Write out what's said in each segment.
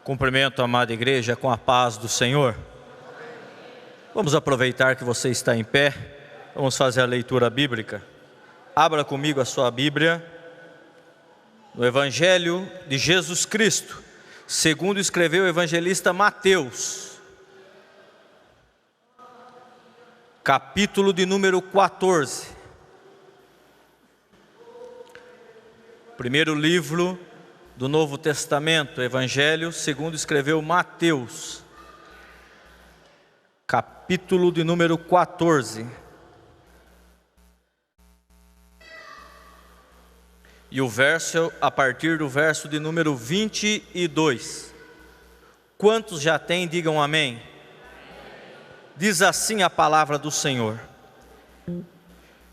Cumprimento a amada igreja com a paz do Senhor. Vamos aproveitar que você está em pé. Vamos fazer a leitura bíblica. Abra comigo a sua Bíblia no Evangelho de Jesus Cristo, segundo escreveu o evangelista Mateus, capítulo de número 14. Primeiro livro do Novo Testamento, Evangelho segundo escreveu Mateus, capítulo de número 14. E o verso, a partir do verso de número 22. Quantos já têm, digam amém. Diz assim a palavra do Senhor.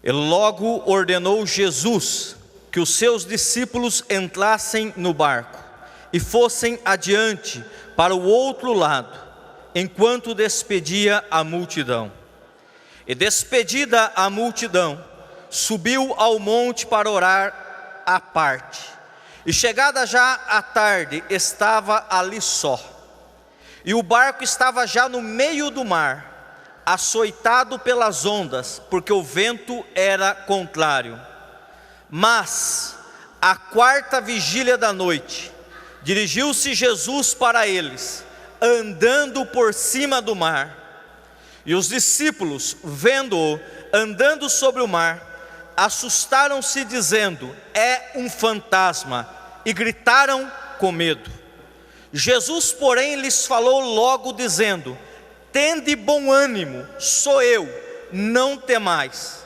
E logo ordenou Jesus que os seus discípulos entrassem no barco e fossem adiante para o outro lado, enquanto despedia a multidão. E despedida a multidão, subiu ao monte para orar à parte. E chegada já a tarde, estava ali só. E o barco estava já no meio do mar, açoitado pelas ondas, porque o vento era contrário. Mas, à quarta vigília da noite, dirigiu-se Jesus para eles, andando por cima do mar. E os discípulos, vendo-o andando sobre o mar, assustaram-se, dizendo: é um fantasma, e gritaram com medo. Jesus, porém, lhes falou logo, dizendo: tende bom ânimo, sou eu, não temais.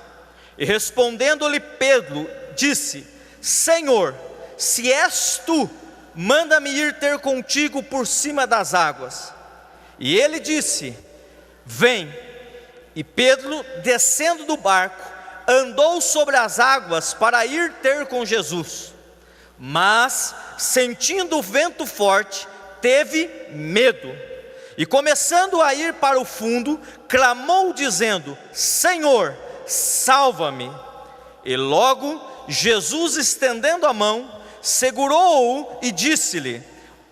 E respondendo-lhe Pedro, disse: Senhor, se és tu, manda-me ir ter contigo por cima das águas. E ele disse: vem. E Pedro, descendo do barco, andou sobre as águas para ir ter com Jesus. Mas, sentindo o vento forte, teve medo. E começando a ir para o fundo, clamou dizendo: Senhor, salva-me. E logo Jesus, estendendo a mão, segurou-o e disse-lhe: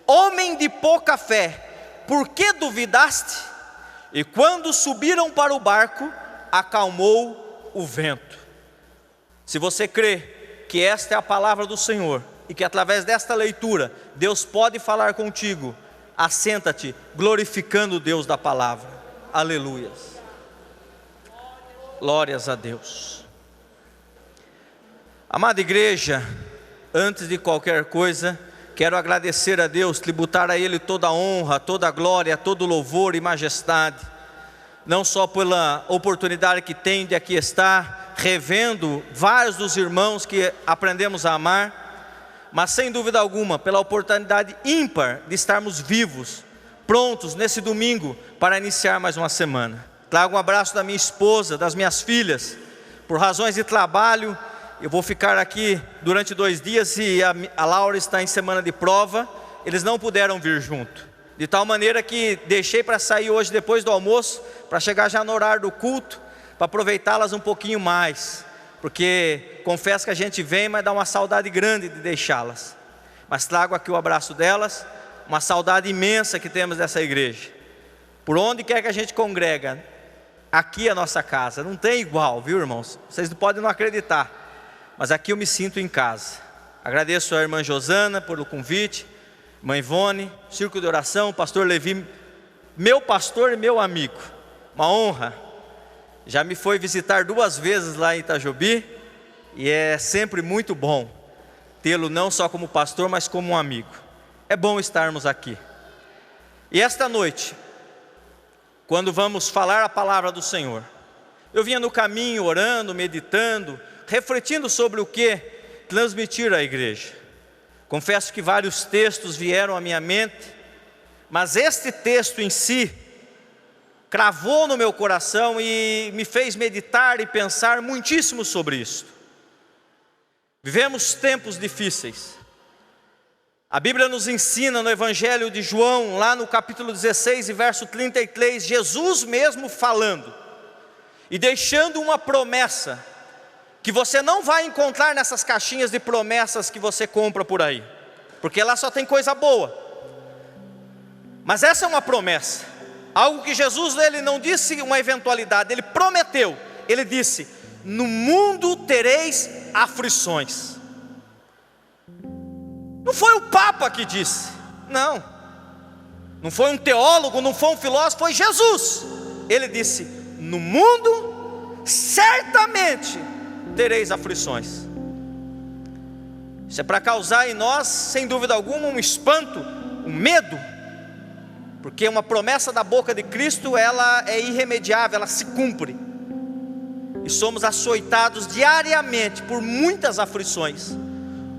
homem de pouca fé, por que duvidaste? E quando subiram para o barco, acalmou o vento. Se você crê que esta é a palavra do Senhor e que através desta leitura Deus pode falar contigo, assenta-te glorificando o Deus da palavra. Aleluias. Glórias a Deus. Amada igreja, antes de qualquer coisa, quero agradecer a Deus, tributar a Ele toda a honra, toda a glória, todo o louvor e majestade, não só pela oportunidade que tem de aqui estar, revendo vários dos irmãos que aprendemos a amar, mas sem dúvida alguma, pela oportunidade ímpar de estarmos vivos, prontos nesse domingo para iniciar mais uma semana. Trago um abraço da minha esposa, das minhas filhas. Por razões de trabalho, eu vou ficar aqui durante 2 dias e a Laura está em semana de prova, eles não puderam vir junto. De tal maneira que deixei para sair hoje depois do almoço, para chegar já no horário do culto, para aproveitá-las um pouquinho mais. Porque confesso que a gente vem, mas dá uma saudade grande de deixá-las. Mas trago aqui o abraço delas, uma saudade imensa que temos dessa igreja. Por onde quer que a gente congrega, aqui é a nossa casa, não tem igual, viu irmãos? Vocês podem não acreditar. Mas aqui eu me sinto em casa. Agradeço a irmã Josana por o convite, mãe Ivone, Círculo de Oração, pastor Levi, meu pastor e meu amigo. Uma honra. Já me foi visitar 2 vezes lá em Itajobi, e é sempre muito bom tê-lo não só como pastor, mas como um amigo. É bom estarmos aqui. E esta noite, quando vamos falar a palavra do Senhor, eu vinha no caminho orando, meditando, refletindo sobre o que transmitir à igreja. Confesso que vários textos vieram à minha mente, mas este texto em si cravou no meu coração e me fez meditar e pensar muitíssimo sobre isso. Vivemos tempos difíceis. A Bíblia nos ensina no Evangelho de João, lá no capítulo 16 e verso 33, Jesus mesmo falando e deixando uma promessa que você não vai encontrar nessas caixinhas de promessas que você compra por aí, porque lá só tem coisa boa. Mas essa é uma promessa, algo que Jesus, ele não disse uma eventualidade, ele prometeu. Ele disse: no mundo tereis aflições. Não foi o Papa que disse, não foi um teólogo, não foi um filósofo, foi Jesus. Ele disse: no mundo certamente tereis aflições. Isso é para causar em nós, sem dúvida alguma, um espanto, um medo, porque uma promessa da boca de Cristo, ela é irremediável, ela se cumpre. E somos açoitados diariamente por muitas aflições,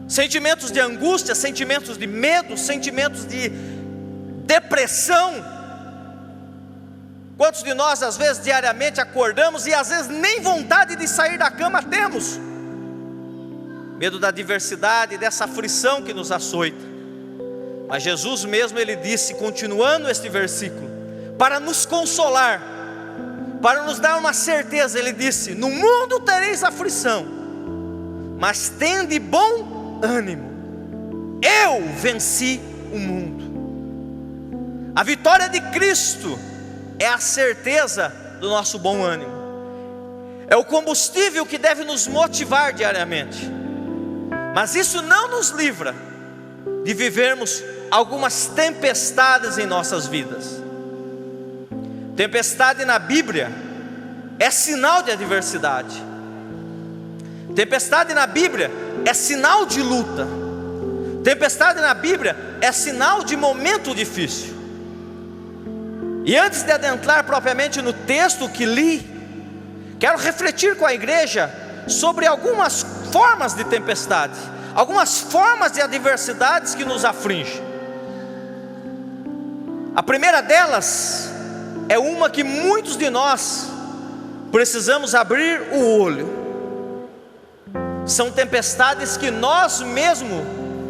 sentimentos de angústia, sentimentos de medo, sentimentos de depressão. Quantos de nós às vezes diariamente acordamos e às vezes nem vontade de sair da cama temos? Medo da adversidade, dessa aflição que nos açoita. Mas Jesus mesmo, ele disse, continuando este versículo, para nos consolar, para nos dar uma certeza, ele disse: no mundo tereis aflição, mas tende bom ânimo, eu venci o mundo. A vitória de Cristo é a certeza do nosso bom ânimo, é o combustível que deve nos motivar diariamente. Mas isso não nos livra de vivermos algumas tempestades em nossas vidas. Tempestade na Bíblia é sinal de adversidade. Tempestade na Bíblia é sinal de luta. Tempestade na Bíblia é sinal de momento difícil. E antes de adentrar propriamente no texto que li, quero refletir com a igreja sobre algumas formas de tempestade, algumas formas de adversidades que nos afligem. A primeira delas é uma que muitos de nós precisamos abrir o olho. São tempestades que nós mesmos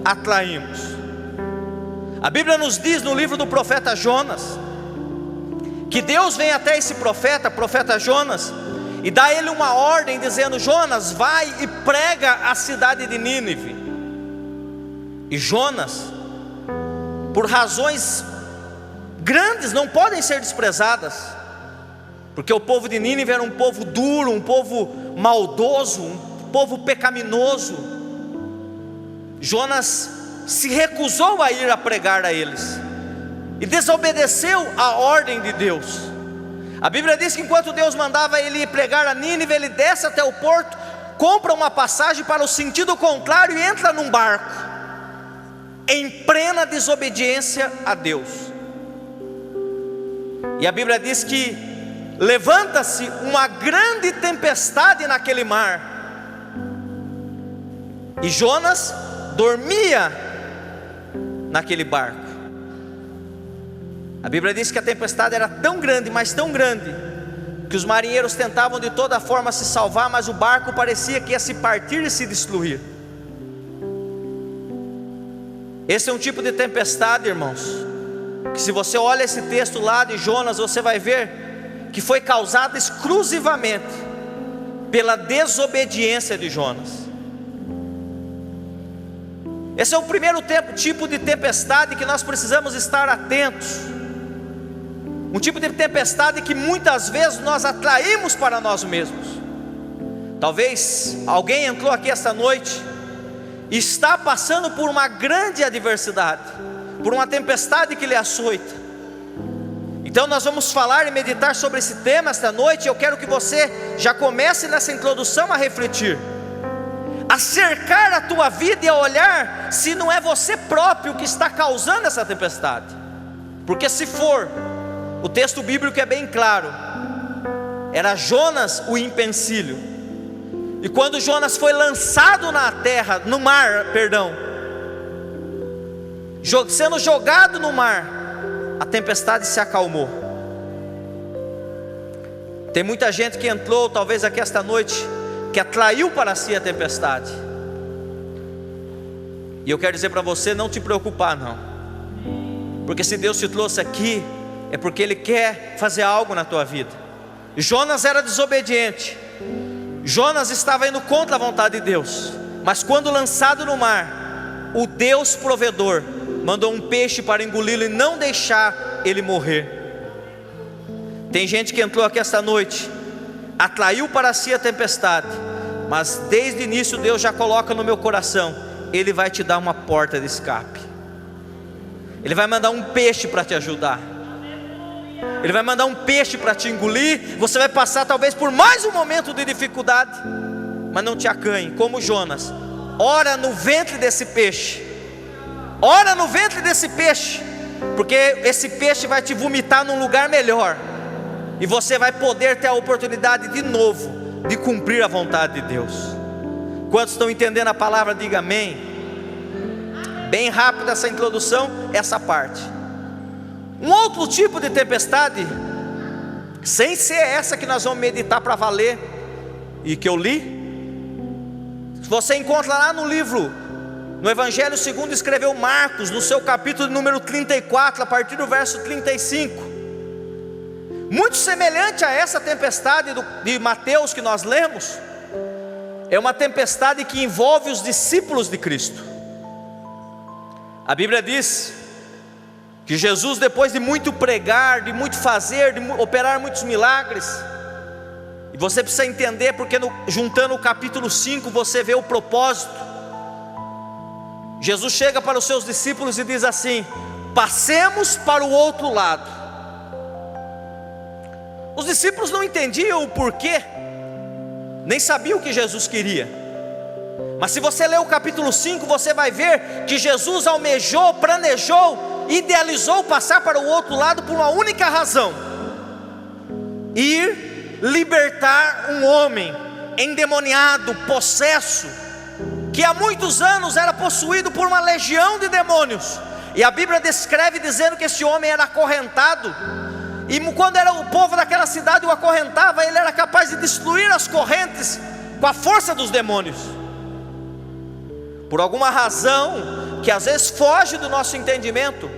atraímos. A Bíblia nos diz no livro do profeta Jonas, que Deus vem até esse profeta Jonas, e dá a ele uma ordem dizendo: Jonas, vai e prega a cidade de Nínive. E Jonas, por razões grandes, não podem ser desprezadas, porque o povo de Nínive era um povo duro, um povo maldoso, um povo pecaminoso. Jonas se recusou a ir a pregar a eles, e desobedeceu a ordem de Deus. A Bíblia diz que enquanto Deus mandava ele ir pregar a Nínive, ele desce até o porto, compra uma passagem para o sentido contrário e entra num barco, em plena desobediência a Deus. E a Bíblia diz que levanta-se uma grande tempestade naquele mar, e Jonas dormia naquele barco. A Bíblia diz que a tempestade era tão grande, mas tão grande, que os marinheiros tentavam de toda forma se salvar, mas o barco parecia que ia se partir e se destruir. Esse é um tipo de tempestade, irmãos, que se você olha esse texto lá de Jonas, você vai ver que foi causada exclusivamente pela desobediência de Jonas. Esse é o primeiro tipo de tempestade que nós precisamos estar atentos. Um tipo de tempestade que muitas vezes nós atraímos para nós mesmos. Talvez alguém entrou aqui esta noite e está passando por uma grande adversidade, por uma tempestade que lhe açoita. Então nós vamos falar e meditar sobre esse tema esta noite. Eu quero que você já comece nessa introdução a refletir, a cercar a tua vida e a olhar se não é você próprio que está causando essa tempestade. Porque se for, o texto bíblico é bem claro, era Jonas o empecilho. E quando Jonas foi lançado na terra, no mar, sendo jogado no mar, a tempestade se acalmou. Tem muita gente que entrou talvez aqui esta noite, que atraiu para si a tempestade. E eu quero dizer para você, não te preocupar não, porque se Deus te trouxe aqui, é porque Ele quer fazer algo na tua vida. Jonas era desobediente, Jonas estava indo contra a vontade de Deus, mas quando lançado no mar, o Deus provedor mandou um peixe para engoli-lo e não deixar ele morrer. Tem gente que entrou aqui esta noite, atraiu para si a tempestade, mas desde o início Deus já coloca no meu coração: Ele vai te dar uma porta de escape. Ele vai mandar um peixe para te ajudar. Ele vai mandar um peixe para te engolir. Você vai passar talvez por mais um momento de dificuldade, mas não te acanhe, como Jonas. Ora no ventre desse peixe. Ora no ventre desse peixe, porque esse peixe vai te vomitar num lugar melhor, e você vai poder ter a oportunidade de novo de cumprir a vontade de Deus. Quantos estão entendendo a palavra? Diga amém. Bem rápida essa introdução, essa parte. Um outro tipo de tempestade, sem ser essa que nós vamos meditar para valer e que eu li, você encontra lá no livro, no Evangelho segundo escreveu Marcos, no seu capítulo número 34, a partir do verso 35. Muito semelhante a essa tempestade de Mateus que nós lemos. É uma tempestade que envolve os discípulos de Cristo. A Bíblia diz que Jesus, depois de muito pregar, de muito fazer, de operar muitos milagres, e você precisa entender, porque juntando o capítulo 5 você vê o propósito. Jesus chega para os seus discípulos e diz assim: passemos para o outro lado. Os discípulos não entendiam o porquê, nem sabiam o que Jesus queria. Mas se você ler o capítulo 5, você vai ver que Jesus almejou, planejou, idealizou passar para o outro lado por uma única razão: ir libertar um homem endemoniado, possesso, que há muitos anos era possuído por uma legião de demônios. E a Bíblia descreve dizendo que esse homem era acorrentado, e quando era o povo daquela cidade o acorrentava, ele era capaz de destruir as correntes com a força dos demônios. Por alguma razão que às vezes foge do nosso entendimento,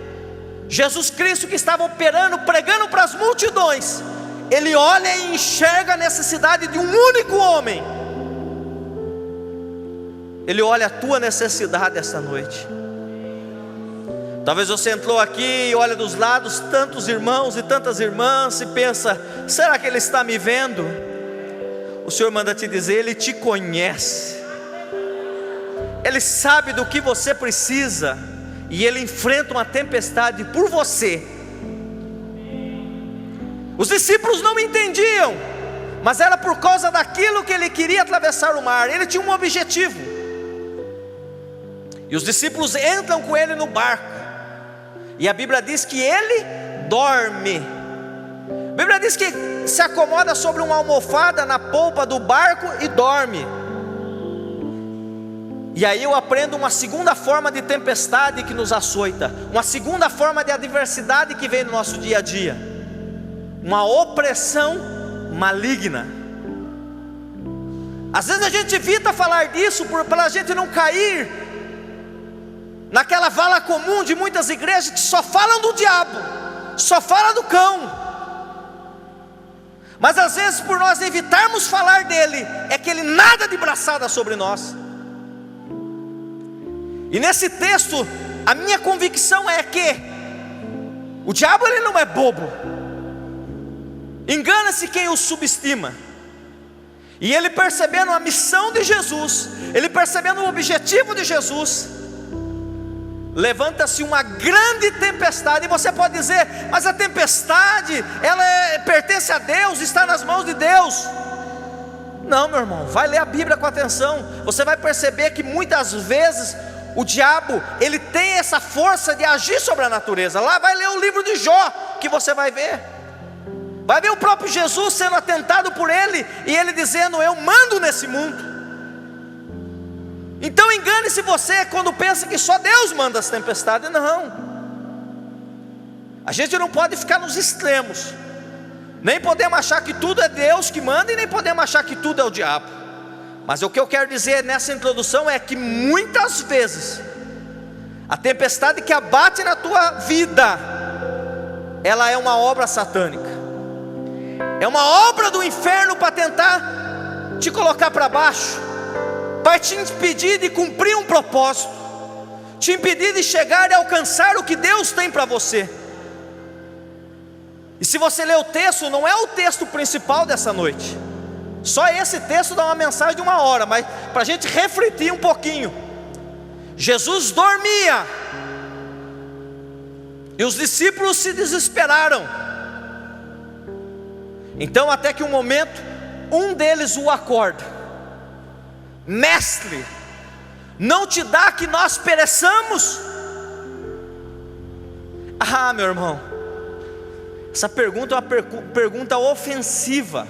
Jesus Cristo, que estava operando, pregando para as multidões, Ele olha e enxerga a necessidade de um único homem. Ele olha a tua necessidade esta noite. Talvez você entrou aqui e olha dos lados tantos irmãos e tantas irmãs e pensa: será que Ele está me vendo? O Senhor manda te dizer: Ele te conhece, Ele sabe do que você precisa, e Ele enfrenta uma tempestade por você. Os discípulos não entendiam, mas era por causa daquilo que Ele queria atravessar o mar. Ele tinha um objetivo, e os discípulos entram com Ele no barco, e a Bíblia diz que Ele dorme. A Bíblia diz que se acomoda sobre uma almofada na polpa do barco e dorme. E aí eu aprendo uma segunda forma de tempestade que nos açoita, uma segunda forma de adversidade que vem no nosso dia a dia: uma opressão maligna. Às vezes a gente evita falar disso para a gente não cair naquela vala comum de muitas igrejas que só falam do diabo, só falam do cão. Mas às vezes, por nós evitarmos falar dele, é que ele nada de braçada sobre nós. E nesse texto, a minha convicção é que o diabo, ele não é bobo. Engana-se quem o subestima. E ele, percebendo a missão de Jesus, ele percebendo o objetivo de Jesus, levanta-se uma grande tempestade. E você pode dizer: mas a tempestade, ela pertence a Deus, está nas mãos de Deus. Não, meu irmão, vai ler a Bíblia com atenção. Você vai perceber que muitas vezes o diabo, ele tem essa força de agir sobre a natureza. Lá vai ler o livro de Jó, que você vai ver. Vai ver o próprio Jesus sendo atentado por ele, e ele dizendo: eu mando nesse mundo. Então engane-se você quando pensa que só Deus manda as tempestades. Não. A gente não pode ficar nos extremos. Nem podemos achar que tudo é Deus que manda, e nem podemos achar que tudo é o diabo. Mas o que eu quero dizer nessa introdução é que muitas vezes a tempestade que abate na tua vida, ela é uma obra satânica, é uma obra do inferno para tentar te colocar para baixo, para te impedir de cumprir um propósito, te impedir de chegar e alcançar o que Deus tem para você. E se você ler o texto, não é o texto principal dessa noite. Só esse texto dá uma mensagem de 1 hora, mas para a gente refletir um pouquinho. Jesus dormia, e os discípulos se desesperaram. Então até que um momento, um deles o acorda: mestre, não te dá que nós pereçamos? Ah, meu irmão, essa pergunta é uma pergunta ofensiva.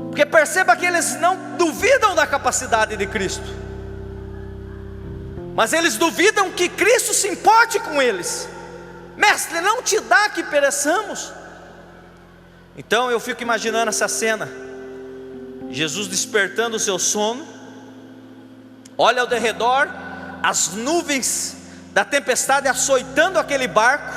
Porque perceba que eles não duvidam da capacidade de Cristo, mas eles duvidam que Cristo se importe com eles. Mestre, não te dá que pereçamos? Então eu fico imaginando essa cena: Jesus despertando o seu sono, olha ao derredor, as nuvens da tempestade açoitando aquele barco,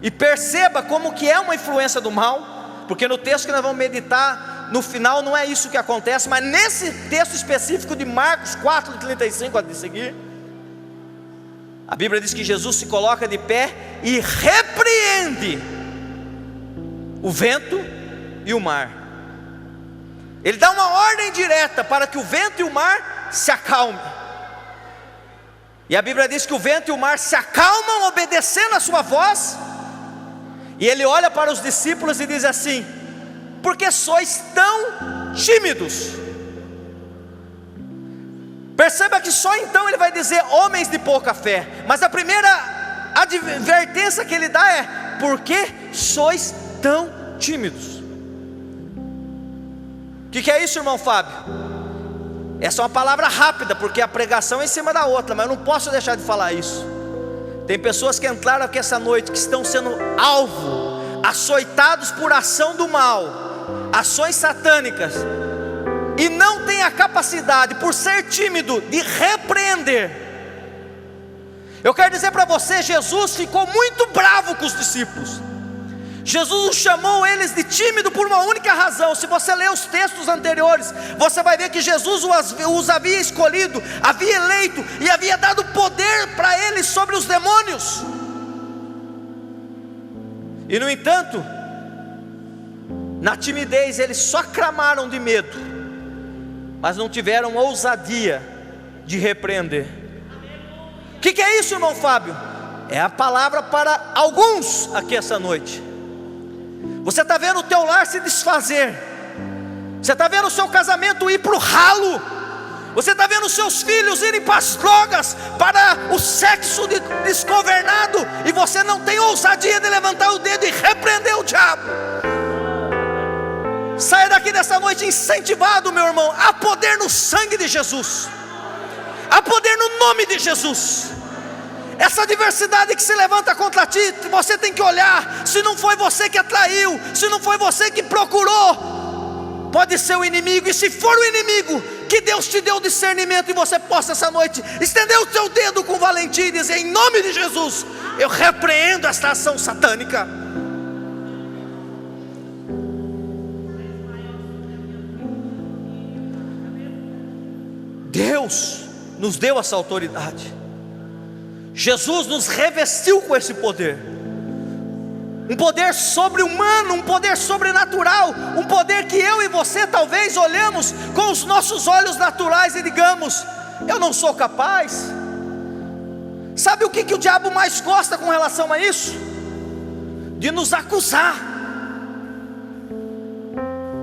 e perceba como que é uma influência do mal, porque no texto que nós vamos meditar, no final não é isso que acontece, mas nesse texto específico de Marcos 4:35 a de seguir, a Bíblia diz que Jesus se coloca de pé e repreende o vento e o mar. Ele dá uma ordem direta para que o vento e o mar se acalmem. E a Bíblia diz que o vento e o mar se acalmam obedecendo a sua voz. E ele olha para os discípulos e diz assim: por que sois tão tímidos? Perceba que só então ele vai dizer homens de pouca fé. Mas a primeira advertência que ele dá é: por que sois tão tímidos? O que é isso, irmão Fábio? Essa é uma palavra rápida, porque a pregação é em cima da outra, mas eu não posso deixar de falar isso. Tem pessoas que entraram aqui essa noite, que estão sendo alvo, açoitados por ação do mal, ações satânicas, e não tem a capacidade, por ser tímido, de repreender. Eu quero dizer para você, Jesus ficou muito bravo com os discípulos. Jesus chamou eles de tímido por uma única razão. Se você ler os textos anteriores, você vai ver que Jesus os havia escolhido, havia eleito e havia dado poder para eles sobre os demônios. E no entanto, na timidez eles só clamaram de medo, mas não tiveram ousadia de repreender. O que é isso, irmão Fábio? É a palavra para alguns aqui essa noite. Você está vendo o teu lar se desfazer, você está vendo o seu casamento ir para o ralo, você está vendo os seus filhos irem para as drogas, para o sexo desgovernado, e você não tem ousadia de levantar o dedo e repreender o diabo. Saia daqui dessa noite incentivado, meu irmão. Há poder no sangue de Jesus, há poder no nome de Jesus. Essa adversidade que se levanta contra ti, você tem que olhar. Se não foi você que atraiu, se não foi você que procurou, pode ser o inimigo. E se for o inimigo, que Deus te deu discernimento, e você possa essa noite estender o teu dedo com valentia e dizer: em nome de Jesus, eu repreendo esta ação satânica. Deus nos deu essa autoridade. Jesus nos revestiu com esse poder, um poder sobre-humano, um poder sobrenatural, um poder que eu e você talvez olhamos com os nossos olhos naturais e digamos: eu não sou capaz. Sabe o que o diabo mais gosta com relação a isso? De nos acusar.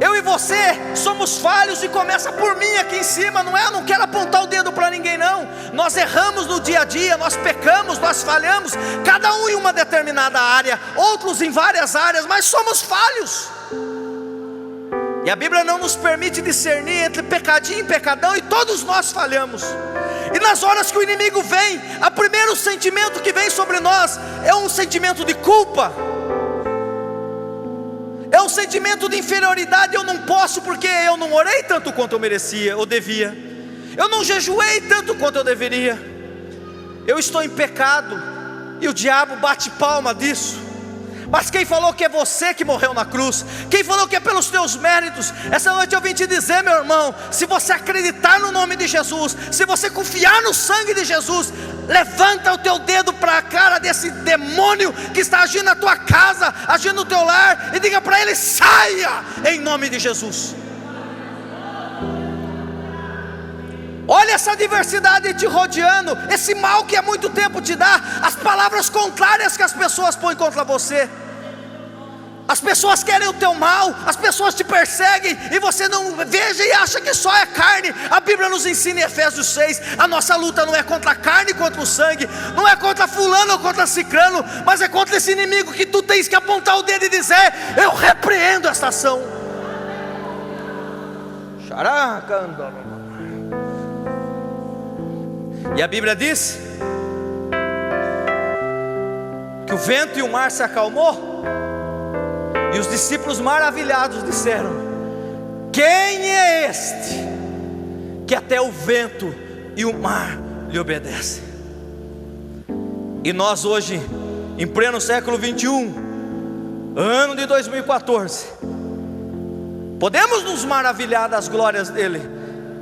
Eu e você somos falhos, e começa por mim aqui em cima, não é? Eu não quero apontar o dedo para ninguém, não. Nós erramos no dia a dia, nós pecamos, nós falhamos, cada um em uma determinada área, outros em várias áreas, mas somos falhos. E a Bíblia não nos permite discernir entre pecadinho e pecadão, e todos nós falhamos. E nas horas que o inimigo vem, o primeiro sentimento que vem sobre nós é um sentimento de culpa. É um sentimento de inferioridade. Eu não posso porque eu não orei tanto quanto eu merecia ou devia. Eu não jejuei tanto quanto eu deveria. Eu estou em pecado. E o diabo bate palma disso. Mas quem falou que é você que morreu na cruz? Quem falou que é pelos teus méritos? Essa noite eu vim te dizer, meu irmão, se você acreditar no nome de Jesus, se você confiar no sangue de Jesus, levanta o teu dedo para a cara desse demônio que está agindo na tua casa, agindo no teu lar, e diga para ele: saia em nome de Jesus. Olha essa diversidade te rodeando, esse mal que há muito tempo te dá, as palavras contrárias que as pessoas põem contra você. As pessoas querem o teu mal, as pessoas te perseguem, e você não veja e acha que só é carne. A Bíblia nos ensina em Efésios 6, a nossa luta não é contra a carne e contra o sangue, não é contra fulano ou contra cicrano, mas é contra esse inimigo que tu tens que apontar o dedo e dizer: eu repreendo esta ação. E a Bíblia diz que o vento e o mar se acalmou, e os discípulos maravilhados disseram: quem é este que até o vento e o mar lhe obedecem? E nós hoje, em pleno século 21, ano de 2014, podemos nos maravilhar das glórias dele,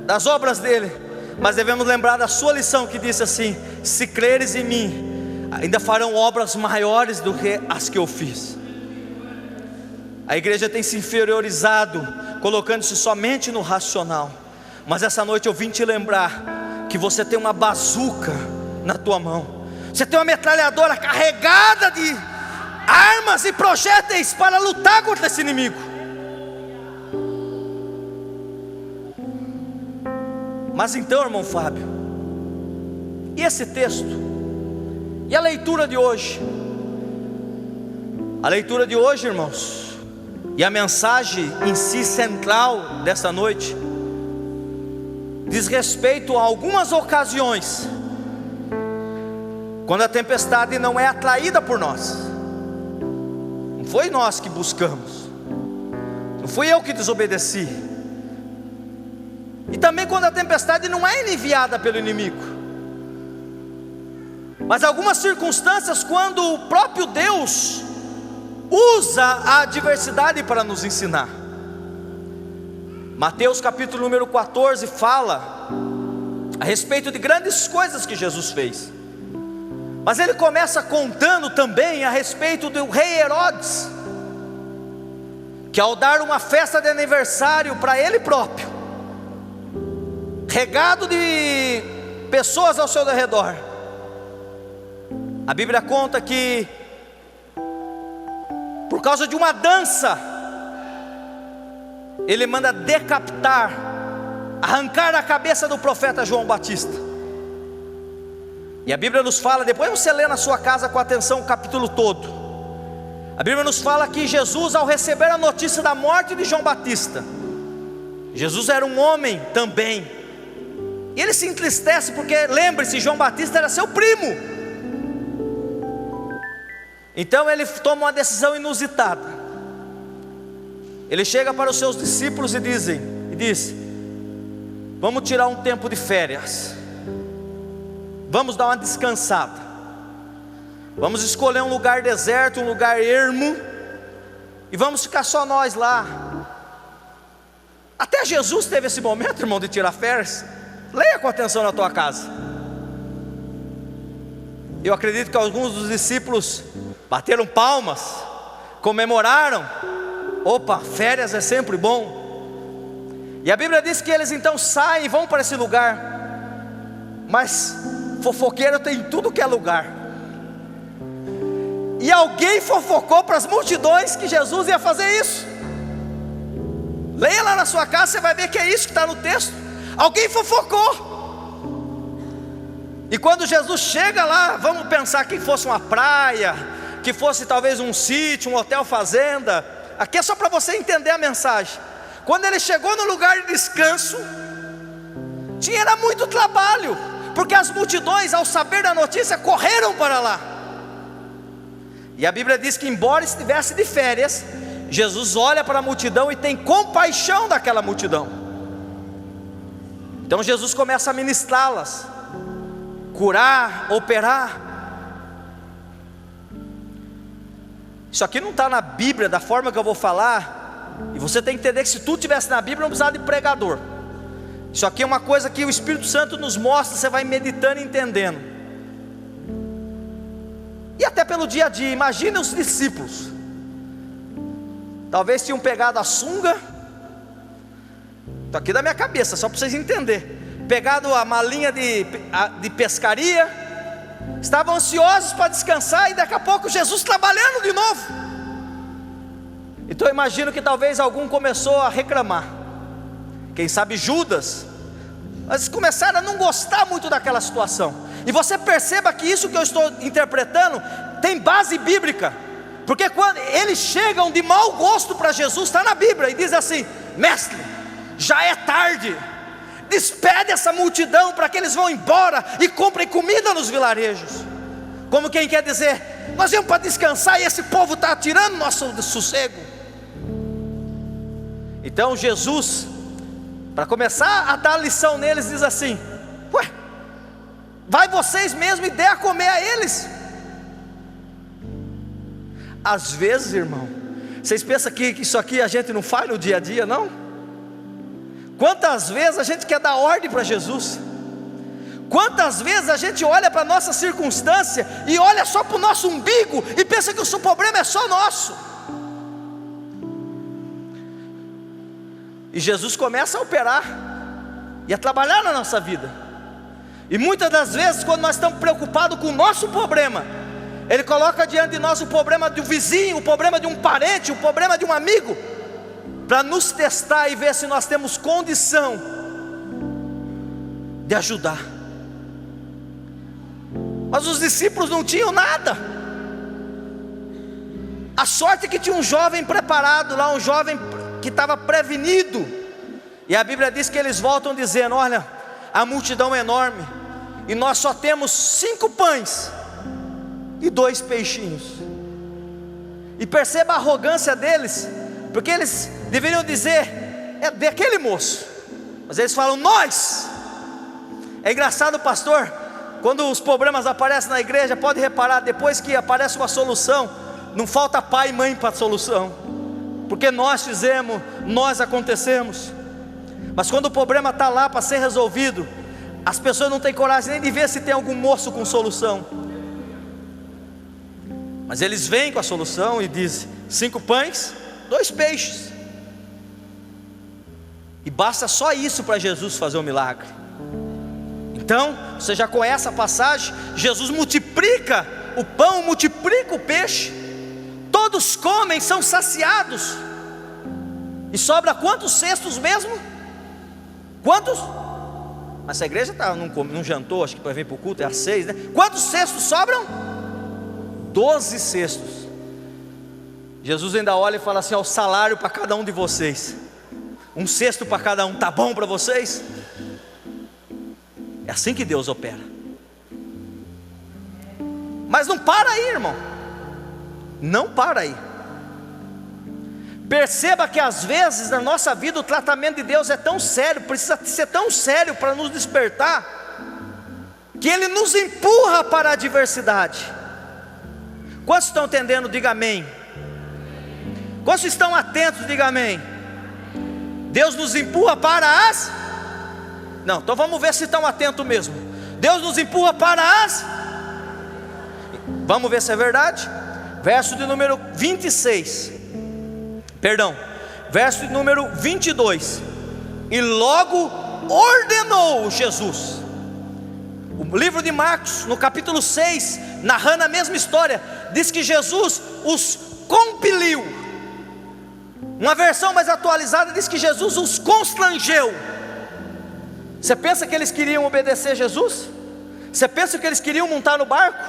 das obras dele, mas devemos lembrar da sua lição que disse assim: se creres em mim, ainda farão obras maiores do que as que eu fiz. A igreja tem se inferiorizado, colocando-se somente no racional, mas essa noite eu vim te lembrar que você tem uma bazuca na tua mão, você tem uma metralhadora carregada de armas e projéteis para lutar contra esse inimigo. Mas então, irmão Fábio, e esse texto? E a leitura de hoje? A leitura de hoje, irmãos, e a mensagem em si central dessa noite, diz respeito a algumas ocasiões, quando a tempestade não é atraída por nós. Não foi nós que buscamos, não fui eu que desobedeci. E também quando a tempestade não é enviada pelo inimigo, mas algumas circunstâncias quando o próprio Deus usa a adversidade para nos ensinar. Mateus capítulo número 14 fala a respeito de grandes coisas que Jesus fez, mas ele começa contando também a respeito do rei Herodes, que ao dar uma festa de aniversário para ele próprio, regado de pessoas ao seu redor, a Bíblia conta que por causa de uma dança, ele manda decapitar, arrancar a cabeça do profeta João Batista. E a Bíblia nos fala, depois você lê na sua casa com atenção o capítulo todo, a Bíblia nos fala que Jesus, ao receber a notícia da morte de João Batista, Jesus era um homem também, e ele se entristece porque, lembre-se, João Batista era seu primo. Então ele toma uma decisão inusitada. Ele chega para os seus discípulos e diz: vamos tirar um tempo de férias, vamos dar uma descansada, vamos escolher um lugar deserto, um lugar ermo, e vamos ficar só nós lá. Até Jesus teve esse momento, irmão, de tirar férias. Leia com atenção na tua casa. Eu acredito que alguns dos discípulos bateram palmas, comemoraram. Opa, férias é sempre bom. E a Bíblia diz que eles então saem e vão para esse lugar. Mas fofoqueiro tem tudo que é lugar. E alguém fofocou para as multidões que Jesus ia fazer isso. Leia lá na sua casa, você vai ver que é isso que está no texto. Alguém fofocou. E quando Jesus chega lá, vamos pensar que fosse uma praia, que fosse talvez um sítio, um hotel fazenda. Aqui é só para você entender a mensagem. Quando ele chegou no lugar de descanso, era muito trabalho, porque as multidões, ao saber da notícia, correram para lá. E a Bíblia diz que, embora estivesse de férias, Jesus olha para a multidão e tem compaixão daquela multidão. Então Jesus começa a ministrá-las, curar, operar. Isso aqui não está na Bíblia da forma que eu vou falar, e você tem que entender que se tudo estivesse na Bíblia não precisava de pregador. Isso aqui é uma coisa que o Espírito Santo nos mostra, você vai meditando e entendendo. E até pelo dia a dia, imagine os discípulos. Talvez tinham pegado a sunga, estou aqui da minha cabeça, só para vocês entenderem. Pegado a malinha de pescaria, estavam ansiosos para descansar, e daqui a pouco Jesus trabalhando de novo. Então eu imagino que talvez algum começou a reclamar, quem sabe Judas, mas começaram a não gostar muito daquela situação. E você perceba que isso que eu estou interpretando tem base bíblica, porque quando eles chegam de mau gosto para Jesus, está na Bíblia, e diz assim: mestre, já é tarde, despede essa multidão para que eles vão embora e comprem comida nos vilarejos. Como quem quer dizer, nós viemos para descansar e esse povo está tirando nosso sossego. Então Jesus, para começar a dar lição neles, diz assim: ué, vai vocês mesmo e dê a comer a eles. Às vezes, irmão, vocês pensam que isso aqui a gente não faz no dia a dia, não? Quantas vezes a gente quer dar ordem para Jesus? Quantas vezes a gente olha para a nossa circunstância e olha só para o nosso umbigo e pensa que o seu problema é só nosso? E Jesus começa a operar e a trabalhar na nossa vida. E muitas das vezes, quando nós estamos preocupados com o nosso problema, Ele coloca diante de nós o problema do vizinho, o problema de um parente, o problema de um amigo, para nos testar e ver se nós temos condição de ajudar. Mas os discípulos não tinham nada. A sorte é que tinha um jovem preparado lá, um jovem que estava prevenido. E a Bíblia diz que eles voltam dizendo: olha, a multidão é enorme, e nós só temos 5 pães e 2 peixinhos. E perceba a arrogância deles, porque eles deveriam dizer: é daquele moço, mas eles falam: nós. É engraçado, pastor, quando os problemas aparecem na igreja, pode reparar, depois que aparece uma solução, não falta pai e mãe para a solução, porque nós fizemos, nós acontecemos. Mas quando o problema está lá para ser resolvido, as pessoas não têm coragem nem de ver se tem algum moço com solução. Mas eles vêm com a solução e dizem: 5 pães, 2 peixes. E basta só isso para Jesus fazer um milagre. Então, você já conhece a passagem. Jesus multiplica o pão, multiplica o peixe. Todos comem, são saciados. E sobra quantos cestos mesmo? Quantos? Essa igreja não jantou, acho que para vir para o culto é às 6, né? Quantos cestos sobram? 12 cestos. Jesus ainda olha e fala assim: ó, o salário para cada um de vocês, 1 cesto para cada um, tá bom para vocês? É assim que Deus opera. Mas não para aí, irmão. Não para aí. Perceba que às vezes na nossa vida o tratamento de Deus é tão sério, precisa ser tão sério para nos despertar, que Ele nos empurra para a adversidade. Quantos estão entendendo? Diga amém. Quantos estão atentos? Diga amém. Deus nos empurra para as... Não, então vamos ver se estão atentos mesmo. Deus nos empurra para as... Vamos ver se é verdade. Verso de número 26. Perdão, verso de número 22. E logo ordenou Jesus. O livro de Marcos, no capítulo 6, narrando a mesma história, diz que Jesus os compeliu. Uma versão mais atualizada diz que Jesus os constrangeu. Você pensa que eles queriam obedecer Jesus? Você pensa que eles queriam montar no barco?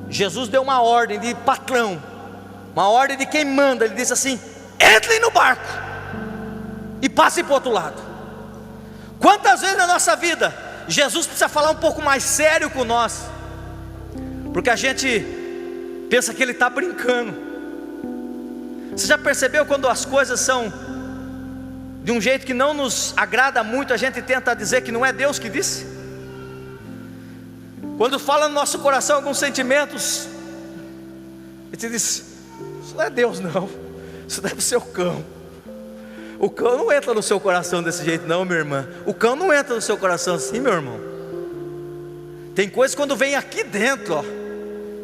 Jesus deu uma ordem de patrão, uma ordem de quem manda. Ele disse assim: entrem no barco e passem para o outro lado. Quantas vezes na nossa vida Jesus precisa falar um pouco mais sério com nós, porque a gente pensa que Ele está brincando. Você já percebeu quando as coisas são de um jeito que não nos agrada muito, a gente tenta dizer que não é Deus que disse? Quando fala no nosso coração alguns sentimentos, a gente diz: Isso não é Deus não, isso deve ser o cão. O cão não entra no seu coração desse jeito não, minha irmã. O cão não entra no seu coração assim, meu irmão. Tem coisas quando vem aqui dentro, ó,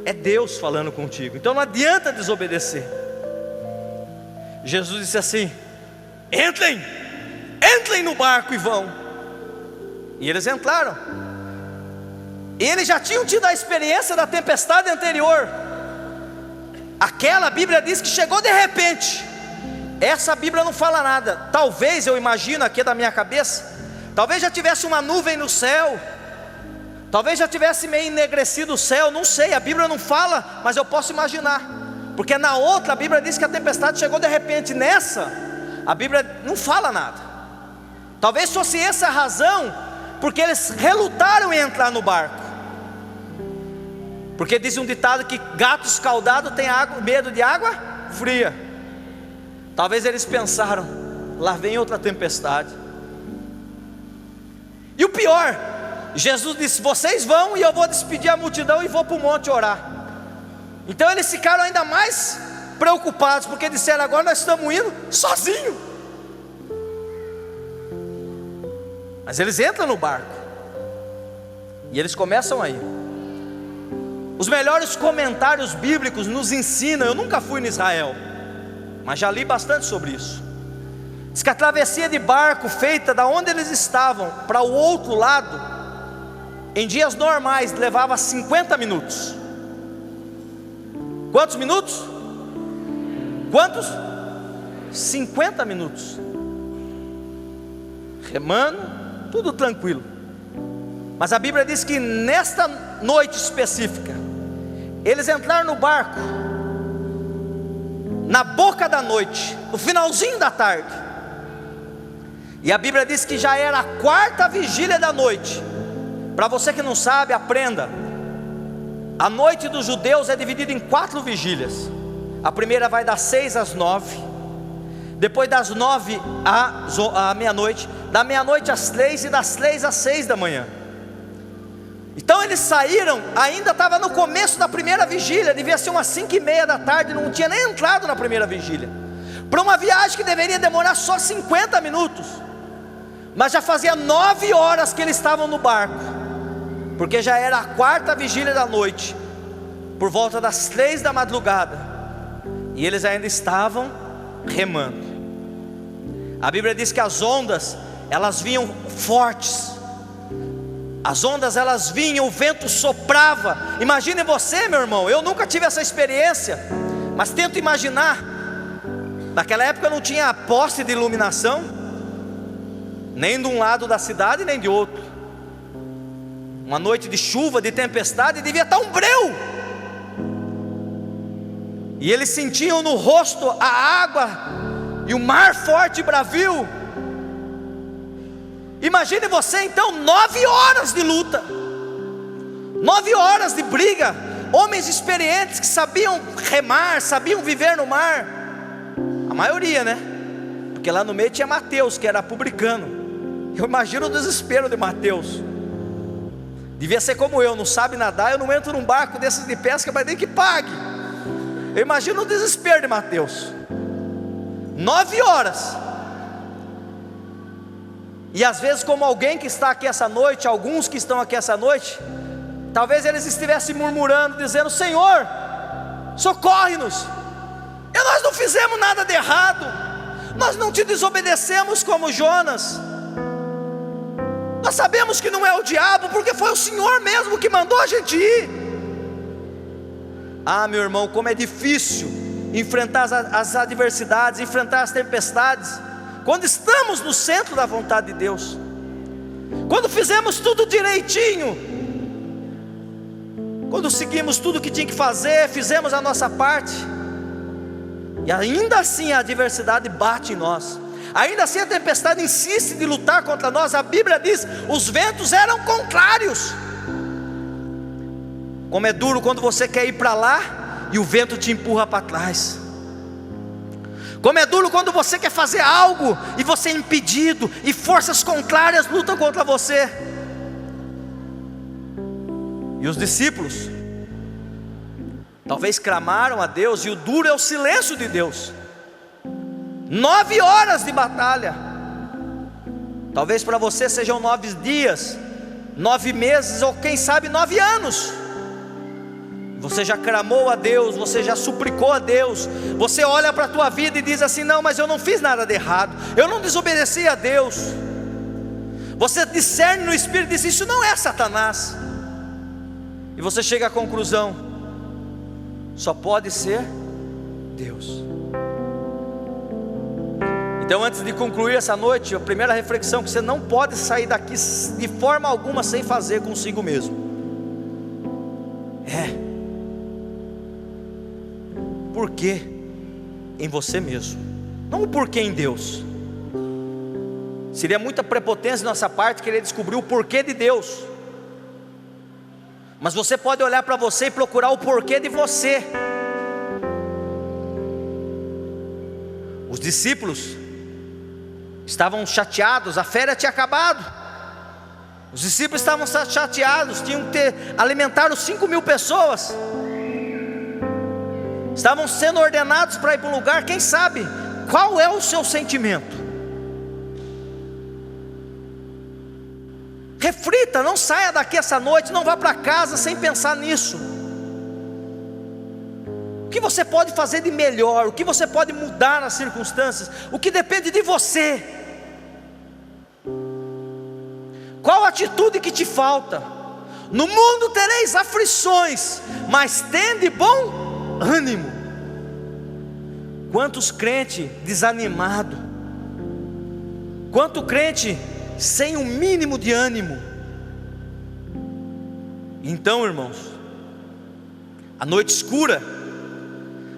é Deus falando contigo. Então não adianta desobedecer. Jesus disse assim: entrem no barco e vão. E eles entraram. E eles já tinham tido a experiência da tempestade anterior. Aquela, a Bíblia diz que chegou de repente. Essa a Bíblia não fala nada. Talvez, eu imagino aqui da minha cabeça, talvez já tivesse uma nuvem no céu, talvez já tivesse meio enegrecido o céu, não sei, a Bíblia não fala, mas eu posso imaginar. Porque na outra a Bíblia diz que a tempestade chegou de repente. Nessa, a Bíblia não fala nada. Talvez fosse essa a razão, porque eles relutaram em entrar no barco. Porque diz um ditado que gato escaldado tem medo de água fria. Talvez eles pensaram: lá vem outra tempestade. E o pior, Jesus disse: vocês vão e eu vou despedir a multidão e vou para o monte orar. Então eles ficaram ainda mais preocupados, porque disseram: agora nós estamos indo sozinhos. Mas eles entram no barco e eles começam a ir. Os melhores comentários bíblicos nos ensinam, eu nunca fui em Israel, mas já li bastante sobre isso. Diz que a travessia de barco feita da onde eles estavam para o outro lado, em dias normais, levava 50 minutos. Quantos minutos? Quantos? 50 minutos. Remando, tudo tranquilo. Mas a Bíblia diz que nesta noite específica, eles entraram no barco na boca da noite, no finalzinho da tarde. E a Bíblia diz que já era a quarta vigília da noite. Para você que não sabe, aprenda. A noite dos judeus é dividida em 4 vigílias. A primeira vai das 6 às 9, depois das 9 à meia-noite, da meia-noite às 3 e das 3 às 6 da manhã. Então eles saíram, ainda estava no começo da primeira vigília, devia ser umas 5:30 da tarde, não tinha nem entrado na primeira vigília, para uma viagem que deveria demorar só 50 minutos, mas já fazia 9 horas que eles estavam no barco, porque já era a quarta vigília da noite, por volta das 3 da madrugada, e eles ainda estavam remando. A Bíblia diz que as ondas, elas vinham fortes. As ondas elas vinham, o vento soprava. Imagine você, meu irmão, eu nunca tive essa experiência, mas tento imaginar. Naquela época não tinha poste de iluminação, nem de um lado da cidade, nem de outro. Uma noite de chuva, de tempestade, devia estar um breu. E eles sentiam no rosto a água e o mar forte e bravio. Imagine você então 9 horas de luta, 9 horas de briga. Homens experientes que sabiam remar, sabiam viver no mar. A maioria, né? Porque lá no meio tinha Mateus, que era publicano. Eu imagino o desespero de Mateus. Devia ser como eu, não sabe nadar. Eu não entro num barco desses de pesca, mas nem que pague. Eu imagino o desespero de Mateus. 9 horas. E às vezes, como alguém que está aqui essa noite, alguns que estão aqui essa noite, talvez eles estivessem murmurando, dizendo: Senhor, socorre-nos. E nós não fizemos nada de errado, nós não te desobedecemos como Jonas. Nós sabemos que não é o diabo, porque foi o Senhor mesmo que mandou a gente ir. Ah, meu irmão, como é difícil enfrentar as adversidades, enfrentar as tempestades, quando estamos no centro da vontade de Deus, quando fizemos tudo direitinho, quando seguimos tudo que tinha que fazer, fizemos a nossa parte, e ainda assim a adversidade bate em nós, ainda assim a tempestade insiste de lutar contra nós. A Bíblia diz: os ventos eram contrários. Como é duro quando você quer ir para lá e o vento te empurra para trás. Como é duro quando você quer fazer algo e você é impedido, e forças contrárias lutam contra você. E os discípulos, Talvez clamaram a Deus, e o duro é o silêncio de Deus. 9 horas de batalha. Talvez para você sejam 9 dias, 9 meses, ou quem sabe 9 anos. Você já clamou a Deus, você já suplicou a Deus. Você olha para a tua vida e diz assim: não, mas eu não fiz nada de errado, eu não desobedeci a Deus. Você discerne no Espírito e diz: isso não é Satanás. E você chega à conclusão: só pode ser Deus. Então, antes de concluir essa noite, a primeira reflexão que você não pode sair daqui de forma alguma sem fazer consigo mesmo é: por que em você mesmo? Não o porquê em Deus. Seria muita prepotência da nossa parte querer descobrir o porquê de Deus. Mas você pode olhar para você e procurar o porquê de você. Os discípulos estavam chateados, a férias tinha acabado. Os discípulos estavam chateados, tinham que alimentar os 5.000 pessoas. Estavam sendo ordenados para ir para um lugar. Quem sabe qual é o seu sentimento? Reflita, não saia daqui essa noite, não vá para casa sem pensar nisso. O que você pode fazer de melhor? O que você pode mudar nas circunstâncias? O que depende de você? Qual a atitude que te falta? No mundo tereis aflições, mas tende bom ânimo. Quantos crentes desanimados, quanto crente sem um mínimo de ânimo. Então, irmãos, a noite escura,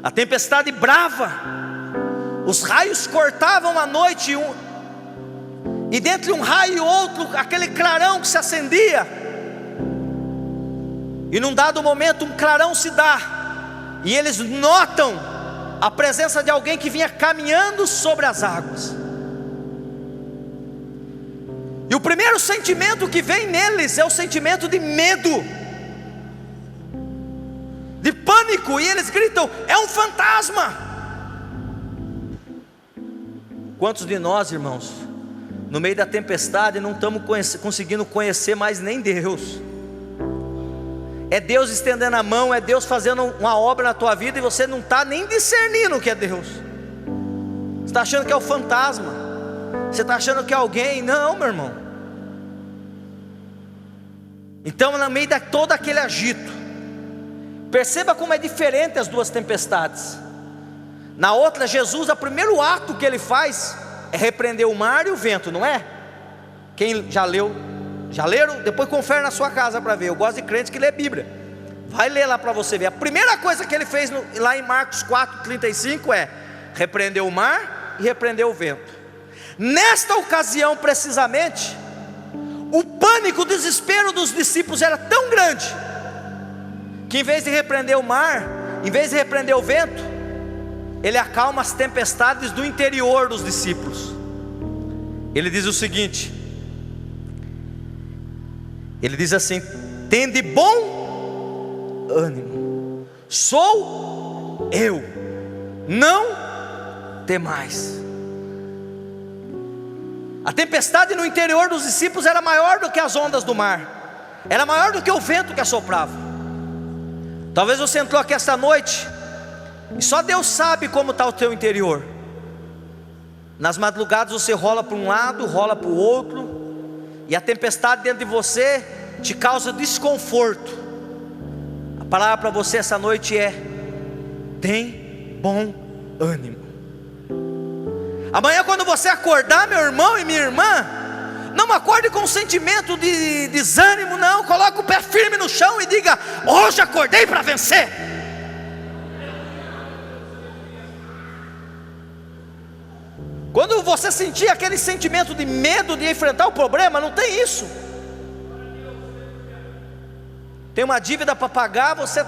a tempestade brava, os raios cortavam a noite, e dentre um raio e outro, aquele clarão que se acendia. E num dado momento um clarão se dá, e eles notam a presença de alguém que vinha caminhando sobre as águas. E o primeiro sentimento que vem neles é o sentimento de medo, de pânico, e eles gritam: é um fantasma. Quantos de nós, irmãos, no meio da tempestade não estamos conseguindo conhecer mais nem Deus? É Deus estendendo a mão, é Deus fazendo uma obra na tua vida, e você não está nem discernindo o que é Deus. Você está achando que é o fantasma, você está achando que é alguém. Não, meu irmão. Então, no meio de todo aquele agito, perceba como é diferente as duas tempestades. Na outra, Jesus, o primeiro ato que ele faz é repreender o mar e o vento, não é? Quem já leu? Já leram? Depois confere na sua casa para ver. Eu gosto de crentes que lê Bíblia. Vai ler lá para você ver. A primeira coisa que ele fez lá em Marcos 4:35 é repreender o mar e repreender o vento. Nesta ocasião precisamente, o pânico, o desespero dos discípulos era tão grande, que em vez de repreender o mar, em vez de repreender o vento, ele acalma as tempestades do interior dos discípulos. Ele diz o seguinte, ele diz assim: tende bom ânimo, sou eu, não temais. A tempestade no interior dos discípulos era maior do que as ondas do mar, era maior do que o vento que assoprava. Talvez você entrou aqui esta noite e só Deus sabe como está o teu interior. Nas madrugadas você rola para um lado, rola para o outro, e a tempestade dentro de você te causa desconforto. A palavra para você essa noite é: tem bom ânimo. Amanhã, quando você acordar, meu irmão e minha irmã, não acorde com um sentimento de desânimo, não. Coloque o pé firme no chão e diga: hoje acordei para vencer. Quando você sentir aquele sentimento de medo de enfrentar o problema, não tem isso. Tem uma dívida para pagar, você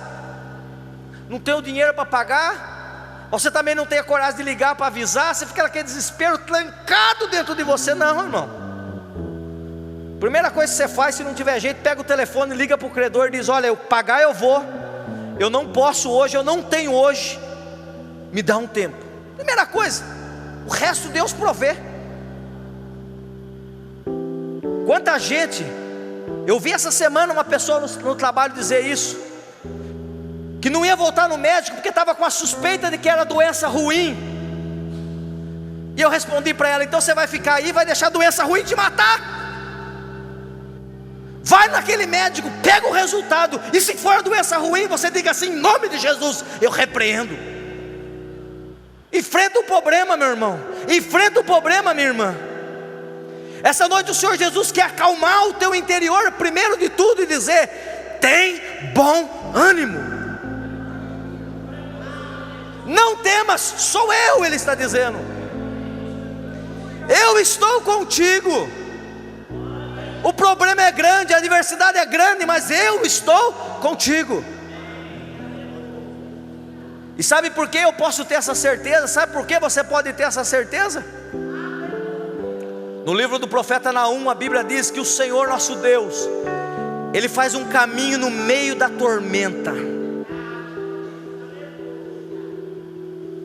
não tem o dinheiro para pagar, você também não tem a coragem de ligar para avisar, você fica naquele desespero trancado dentro de você. Não, irmão. Primeira coisa que você faz, se não tiver jeito, pega o telefone, liga para o credor e diz: olha, eu pagar eu vou, eu não posso hoje, eu não tenho hoje, me dá um tempo. Primeira coisa, o resto Deus provê. Quanta gente, eu vi essa semana uma pessoa no trabalho dizer isso, que não ia voltar no médico porque estava com a suspeita de que era doença ruim. E eu respondi para ela: então você vai ficar aí, vai deixar a doença ruim te matar? Vai naquele médico, pega o resultado, e se for a doença ruim, você diga assim: em nome de Jesus, eu repreendo. Enfrenta o problema, meu irmão, enfrenta o problema, minha irmã. Essa noite o Senhor Jesus quer acalmar o teu interior, primeiro de tudo, e dizer: tem bom ânimo, não temas, sou eu, Ele está dizendo, eu estou contigo. O problema é grande, a adversidade é grande, mas eu estou contigo. E sabe por que eu posso ter essa certeza? Sabe por que você pode ter essa certeza? No livro do profeta Naum, a Bíblia diz que o Senhor nosso Deus, Ele faz um caminho no meio da tormenta.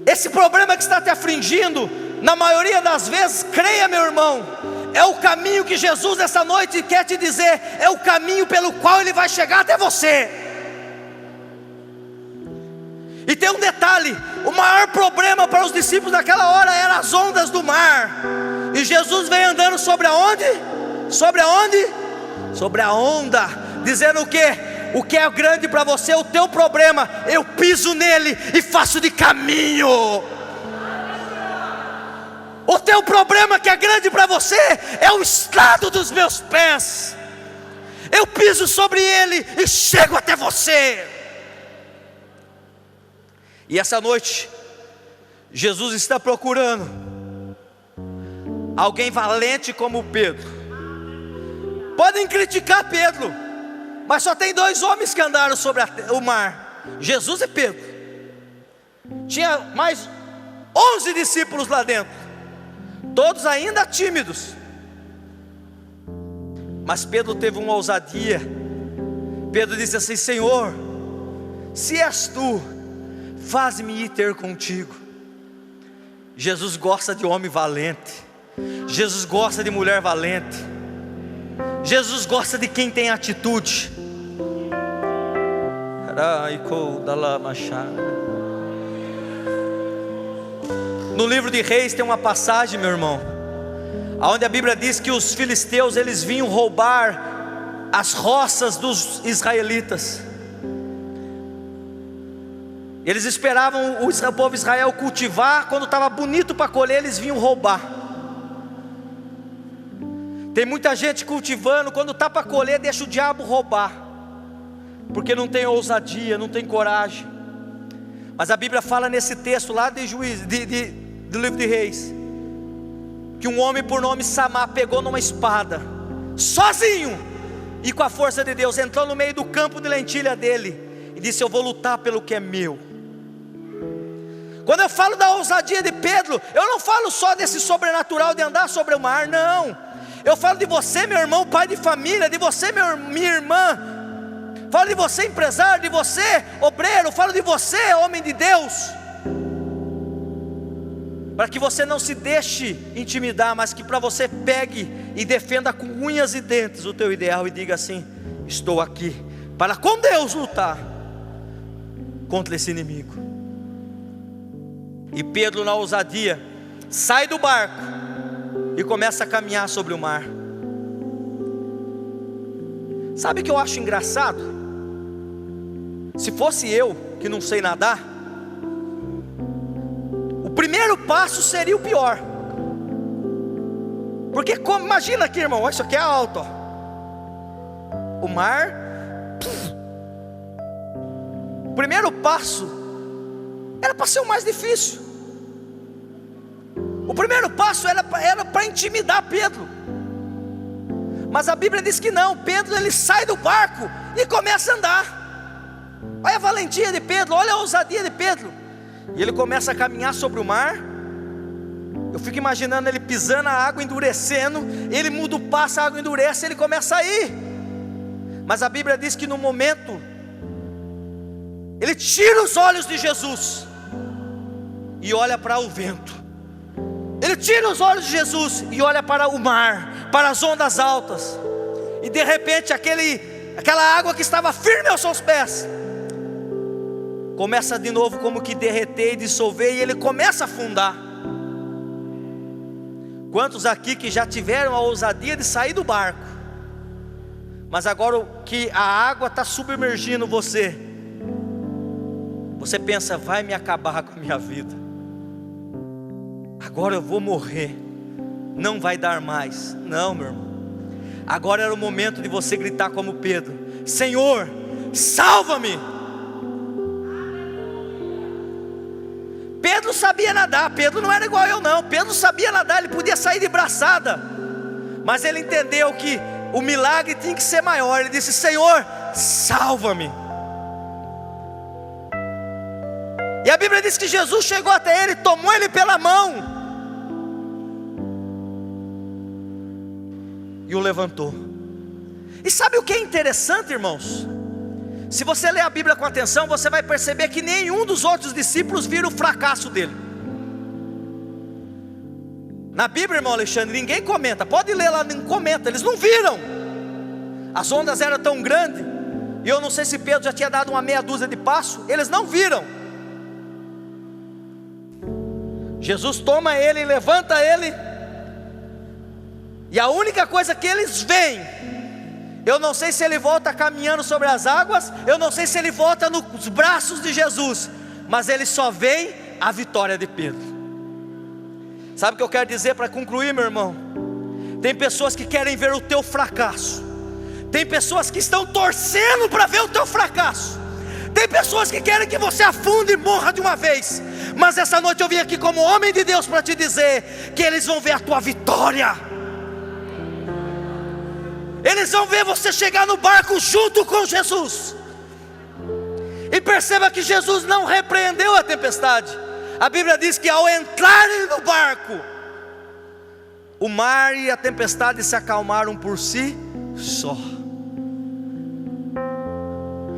Esse problema que está te afligindo, na maioria das vezes, creia, meu irmão, é o caminho que Jesus essa noite quer te dizer, é o caminho pelo qual Ele vai chegar até você. E tem um detalhe: o maior problema para os discípulos naquela hora eram as ondas do mar. E Jesus vem andando sobre aonde? Sobre aonde? Sobre a onda, dizendo o quê? O que é grande para você, o teu problema, eu piso nele e faço de caminho. O teu problema que é grande para você é o estado dos meus pés. Eu piso sobre ele e chego até você. E essa noite Jesus está procurando alguém valente como Pedro. Podem criticar Pedro, mas só tem dois homens que andaram sobre o mar: Jesus e Pedro. Tinha mais 11 discípulos lá dentro, todos ainda tímidos. Mas Pedro teve uma ousadia. Pedro disse assim: Senhor, se és tu, faz-me ir ter contigo. Jesus gosta de homem valente. Jesus gosta de mulher valente. Jesus gosta de quem tem atitude. No livro de Reis tem uma passagem, meu irmão, onde a Bíblia diz que os filisteus, eles vinham roubar as roças dos israelitas. Eles esperavam o povo de Israel cultivar, quando estava bonito para colher, eles vinham roubar. Tem muita gente cultivando, quando está para colher, deixa o diabo roubar, porque não tem ousadia, não tem coragem. Mas a Bíblia fala nesse texto lá de Juízes, do livro de Reis, que um homem por nome Samá pegou numa espada, sozinho, e com a força de Deus, entrou no meio do campo de lentilha dele, e disse: eu vou lutar pelo que é meu. Quando eu falo da ousadia de Pedro, eu não falo só desse sobrenatural de andar sobre o mar, não. Eu falo de você, meu irmão, pai de família, de você, minha irmã. Falo de você, empresário, de você, obreiro. Falo de você, homem de Deus. Para que você não se deixe intimidar, mas que para você pegue e defenda com unhas e dentes o teu ideal e diga assim: estou aqui para com Deus lutar contra esse inimigo. E Pedro, na ousadia, sai do barco e começa a caminhar sobre o mar. Sabe o que eu acho engraçado? Se fosse eu, que não sei nadar, o primeiro passo seria o pior. Porque imagina aqui, irmão, isso aqui é alto, ó. O mar, o primeiro passo era para ser o mais difícil. O primeiro passo era para intimidar Pedro. Mas a Bíblia diz que não. Pedro, ele sai do barco e começa a andar. Olha a valentia de Pedro, olha a ousadia de Pedro. E ele começa a caminhar sobre o mar. Eu fico imaginando ele pisando, a água endurecendo. Ele muda o passo, a água endurece, ele começa a ir. Mas a Bíblia diz que no momento Ele tira os olhos de Jesus e olha para o vento. Ele tira os olhos de Jesus e olha para o mar, para as ondas altas. E de repente aquela água que estava firme aos seus pés começa de novo como que derreter e dissolver, e ele começa a afundar. Quantos aqui que já tiveram a ousadia de sair do barco, mas agora que a água está submergindo você pensa, vai me acabar com a minha vida, agora eu vou morrer, não vai dar mais. Não, meu irmão, agora era o momento de você gritar como Pedro: Senhor, salva-me. Pedro sabia nadar, Pedro não era igual eu não, Pedro sabia nadar, ele podia sair de braçada, mas ele entendeu que o milagre tinha que ser maior. Ele disse: Senhor, salva-me. E a Bíblia diz que Jesus chegou até ele, tomou ele pela mão e o levantou. E sabe o que é interessante, irmãos? Se você ler a Bíblia com atenção, você vai perceber que nenhum dos outros discípulos vira o fracasso dele. Na Bíblia, irmão Alexandre, ninguém comenta, pode ler lá, não comenta, eles não viram. As ondas eram tão grandes, e eu não sei se Pedro já tinha dado uma meia dúzia de passos, eles não viram. Jesus toma ele e levanta ele, e a única coisa que eles veem, eu não sei se ele volta caminhando sobre as águas, eu não sei se ele volta nos braços de Jesus, mas eles só veem a vitória de Pedro. Sabe o que eu quero dizer para concluir, meu irmão? Tem pessoas que querem ver o teu fracasso, tem pessoas que estão torcendo para ver o teu fracasso, tem pessoas que querem que você afunde e morra de uma vez. Mas essa noite eu vim aqui como homem de Deus para te dizer que eles vão ver a tua vitória. Eles vão ver você chegar no barco junto com Jesus. E perceba que Jesus não repreendeu a tempestade. A Bíblia diz que ao entrarem no barco, o mar e a tempestade se acalmaram por si só.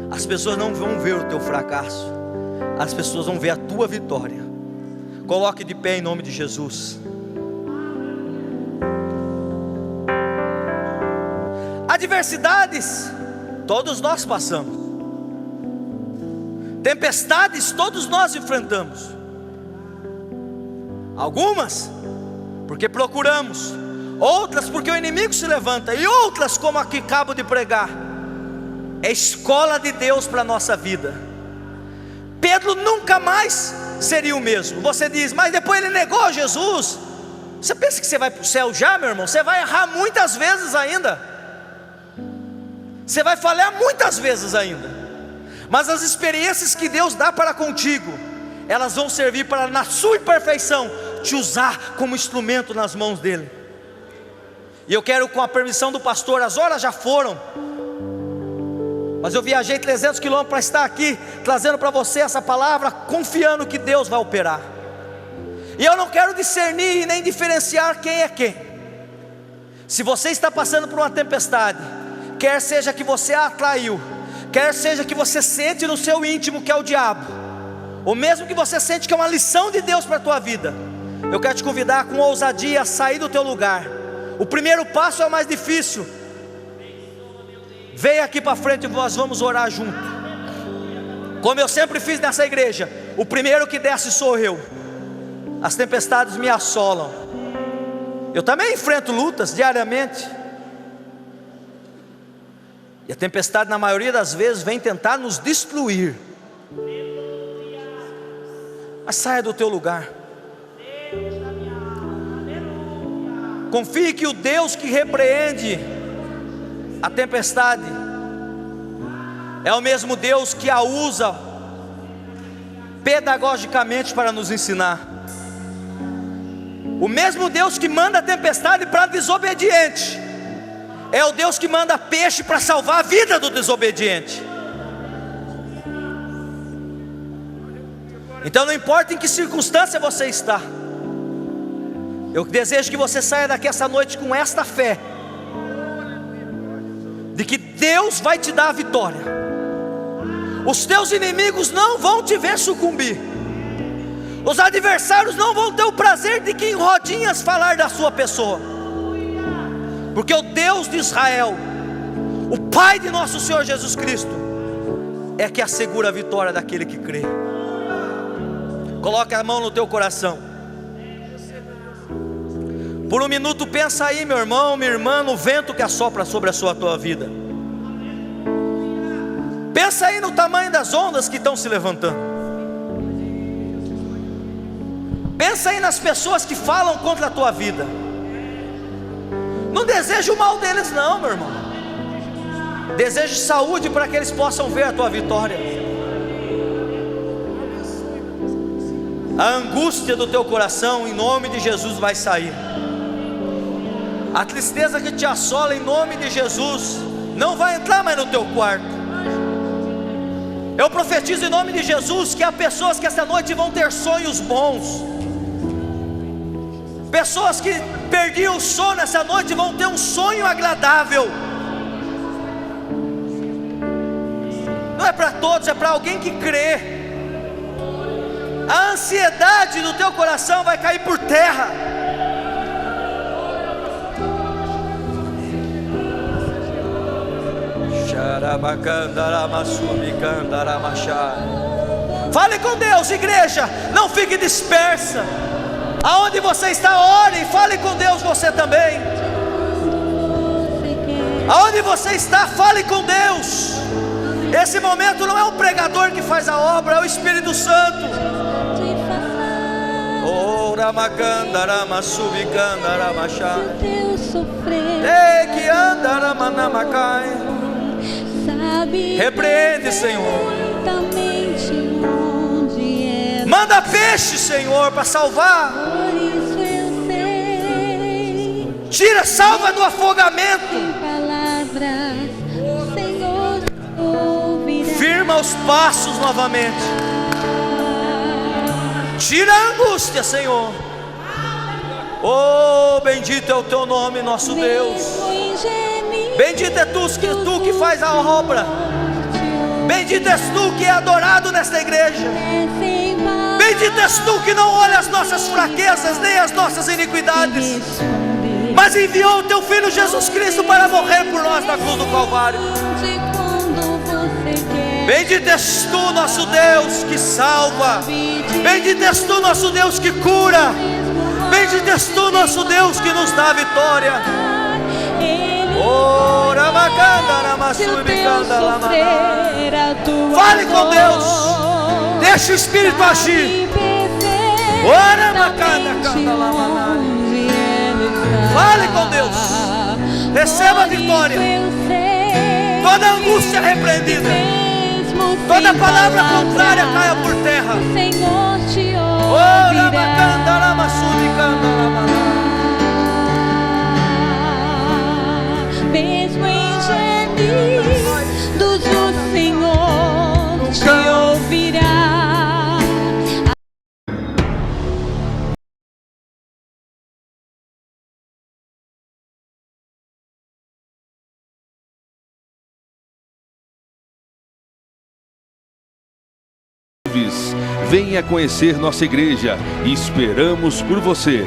As pessoas não vão ver o teu fracasso, as pessoas vão ver a tua vitória. Coloque de pé em nome de Jesus. Adversidades, todos nós passamos. Tempestades, todos nós enfrentamos. Algumas, porque procuramos. Outras, porque o inimigo se levanta. E outras, como a que acabo de pregar, é escola de Deus para a nossa vida. Pedro nunca mais seria o mesmo. Você diz, mas depois ele negou Jesus. Você pensa que você vai para o céu já, meu irmão? Você vai errar muitas vezes ainda. Você vai falhar muitas vezes ainda. Mas as experiências que Deus dá para contigo, elas vão servir para, na sua imperfeição, te usar como instrumento nas mãos dele. E eu quero, com a permissão do pastor, as horas já foram, mas eu viajei 300 quilômetros para estar aqui, trazendo para você essa palavra, confiando que Deus vai operar. E eu não quero discernir e nem diferenciar quem é quem. Se você está passando por uma tempestade, quer seja que você a atraiu, quer seja que você sente no seu íntimo que é o diabo, ou mesmo que você sente que é uma lição de Deus para a tua vida, eu quero te convidar com ousadia a sair do teu lugar. O primeiro passo é o mais difícil. Vem aqui para frente e nós vamos orar junto. Como eu sempre fiz nessa igreja, o primeiro que desce sou eu. As tempestades me assolam. Eu também enfrento lutas diariamente. E a tempestade, na maioria das vezes, vem tentar nos destruir. Mas saia do teu lugar. Confie que o Deus que repreende a tempestade é o mesmo Deus que a usa pedagogicamente para nos ensinar. O mesmo Deus que manda a tempestade para desobediente é o Deus que manda peixe para salvar a vida do desobediente. Então não importa em que circunstância você está, eu desejo que você saia daqui essa noite com esta fé, de que Deus vai te dar a vitória. Os teus inimigos não vão te ver sucumbir. Os adversários não vão ter o prazer de que em rodinhas falar da sua pessoa. Porque o Deus de Israel, o Pai de nosso Senhor Jesus Cristo, é que assegura a vitória daquele que crê. Coloca a mão no teu coração. Por um minuto pensa aí, meu irmão, minha irmã, no vento que assopra sobre a tua vida. Pensa aí no tamanho das ondas que estão se levantando. Pensa aí nas pessoas que falam contra a tua vida. Não deseja o mal deles não, meu irmão. Deseje saúde para que eles possam ver a tua vitória. A angústia do teu coração, em nome de Jesus, vai sair. A tristeza que te assola, em nome de Jesus, não vai entrar mais no teu quarto. Eu profetizo em nome de Jesus que há pessoas que esta noite vão ter sonhos bons. Pessoas que perdiam o sono essa noite vão ter um sonho agradável. Não é para todos, é para alguém que crê. A ansiedade do teu coração vai cair por terra. Fale com Deus, igreja. Não fique dispersa. Aonde você está, ore e fale com Deus você também. Aonde você está, fale com Deus. Esse momento não é um pregador que faz a obra, é o Espírito Santo. Repreende, Senhor. Manda peixe, Senhor, para salvar. Tira, salva do afogamento. Firma os passos novamente. Tira a angústia, Senhor. Oh, bendito é o teu nome, nosso Deus. Bendito é tu que faz a obra. Bendito és tu que é adorado nesta igreja. Bendito és tu que não olha as nossas fraquezas nem as nossas iniquidades, mas enviou o teu Filho Jesus Cristo para morrer por nós na cruz do Calvário. Bendito és tu, nosso Deus, que salva. Bendito és tu, nosso Deus, que cura. Bendito és tu, nosso Deus, que nos dá a vitória. Fale com Deus. Deixa o Espírito agir. Fale com Deus. Receba a vitória. Toda angústia repreendida. Toda palavra contrária caia por terra. Senhor te ouvirá. Mesmo em gemidos o Senhor te ouvirá. Venha conhecer nossa igreja e esperamos por você.